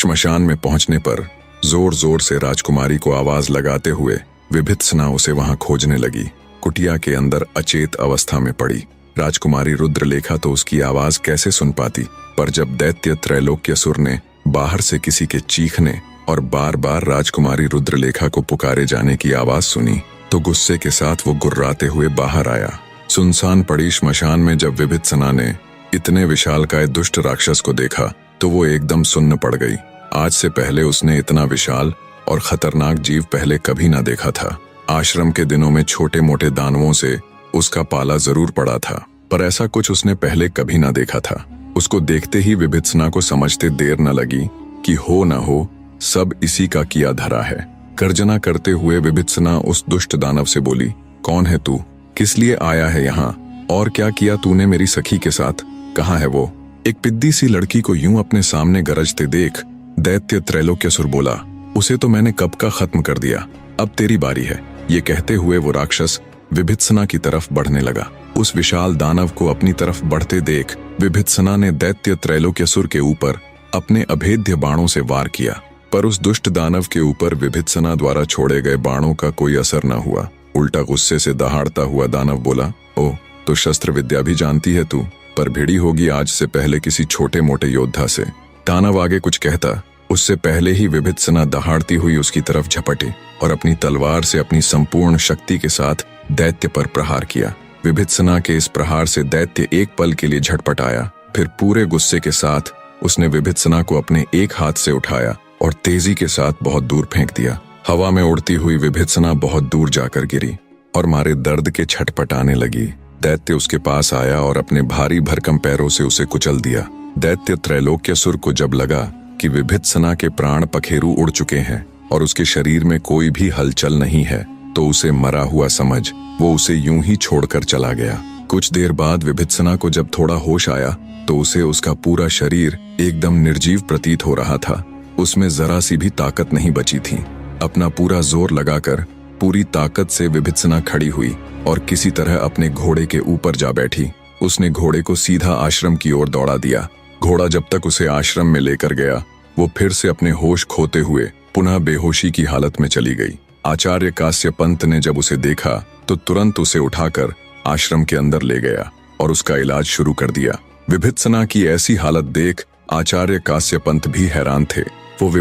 श्मशान में पहुंचने पर जोर जोर से राजकुमारी को आवाज लगाते हुए विभित्सना उसे वहां खोजने लगी। कुटिया के अंदर अचेत अवस्था में पड़ी राजकुमारी रुद्रलेखा तो उसकी आवाज कैसे सुन पाती, पर जब दैत्य त्रैलोक्यसुर ने बाहर से किसी के चीखने और बार बार राजकुमारी रुद्रलेखा को पुकारे जाने की आवाज सुनी तो गुस्से के साथ वो गुर्राते हुए बाहर आया। सुनसान पड़ी श्मशान में जब विभित्सना ने इतने विशालकाय दुष्ट राक्षस को देखा तो वो एकदम सुन्न पड़ गई। आज से पहले उसने इतना विशाल और खतरनाक जीव पहले कभी ना देखा था। आश्रम के दिनों में छोटे मोटे दानवों से उसका पाला जरूर पड़ा था, पर ऐसा कुछ उसने पहले कभी ना देखा था। उसको देखते ही विभित्सना को समझते देर न लगी कि हो न हो सब इसी का किया धरा है। गर्जना करते हुए विभित्सना उस दुष्ट दानव से बोली, कौन है तू? किस लिए आया है यहाँ? और क्या किया तूने मेरी सखी के साथ? कहाँ है वो? एक पिद्दी सी लड़की को यूं अपने सामने गरजते देख दैत्य त्रैलोक्यसुर बोला, उसे तो मैंने कब का खत्म कर दिया, अब तेरी बारी है। ये कहते हुए वो राक्षस विभित्सना की तरफ बढ़ने लगा। उस विशाल दानव को अपनी तरफ बढ़ते देख विभित्सना ने दैत्य त्रैलोक्यसुर के ऊपर अपने अभेद्य बाणों से वार किया, पर उस दुष्ट दानव के ऊपर विभित्सना द्वारा छोड़े गए बाणों का कोई असर न हुआ। उल्टा गुस्से से दहाड़ता हुआ दानव बोला, ओ तो शस्त्र विद्या भी जानती है तू, पर भिड़ी होगी आज से पहले किसी छोटे मोटे योद्धा से। दानव आगे कुछ कहता उससे पहले ही विभित्सना दहाड़ती हुई उसकी तरफ झपटी और अपनी तलवार से अपनी संपूर्ण शक्ति के साथ दैत्य पर प्रहार किया। विभित्सना के इस प्रहार से दैत्य एक पल के लिए झटपटाया, फिर पूरे गुस्से के साथ उसने विभित्सना को अपने एक हाथ से उठाया और तेजी के साथ बहुत दूर फेंक दिया। हवा में उड़ती हुई विभित्सना बहुत दूर जाकर गिरी और मारे दर्द के छटपटाने लगी। दैत्य उसके पास आया और अपने भारी भरकम पैरों से उसे कुचल दिया। दैत्य त्रैलोक्यसुर को जब लगा कि विभित्सना के प्राण पखेरु उड़ चुके हैं और उसके शरीर में कोई भी हलचल नहीं है, तो उसे मरा हुआ समझ वो उसे यूं ही छोड़कर चला गया। कुछ देर बाद विभित्सना को जब थोड़ा होश आया तो उसे उसका पूरा शरीर एकदम निर्जीव प्रतीत हो रहा था। उसमें जरा सी भी ताकत नहीं बची थी। अपना पूरा जोर लगाकर पूरी ताकत से विभित्सना खड़ी हुई और किसी तरह अपने घोड़े के ऊपर जा बैठी। उसने घोड़े को सीधा आश्रम की ओर दौड़ा दिया। घोड़ा जब तक उसे आश्रम में लेकर गया, वो फिर से अपने होश खोते हुए पुनः बेहोशी की हालत में चली गई। आचार्य कास्य पंत ने जब उसे देखा तो तुरंत उसे उठाकर आश्रम के अंदर ले गया और उसका इलाज शुरू कर दिया। विभित्सना की ऐसी हालत देख आचार्य कास्य पंत भी हैरान थे।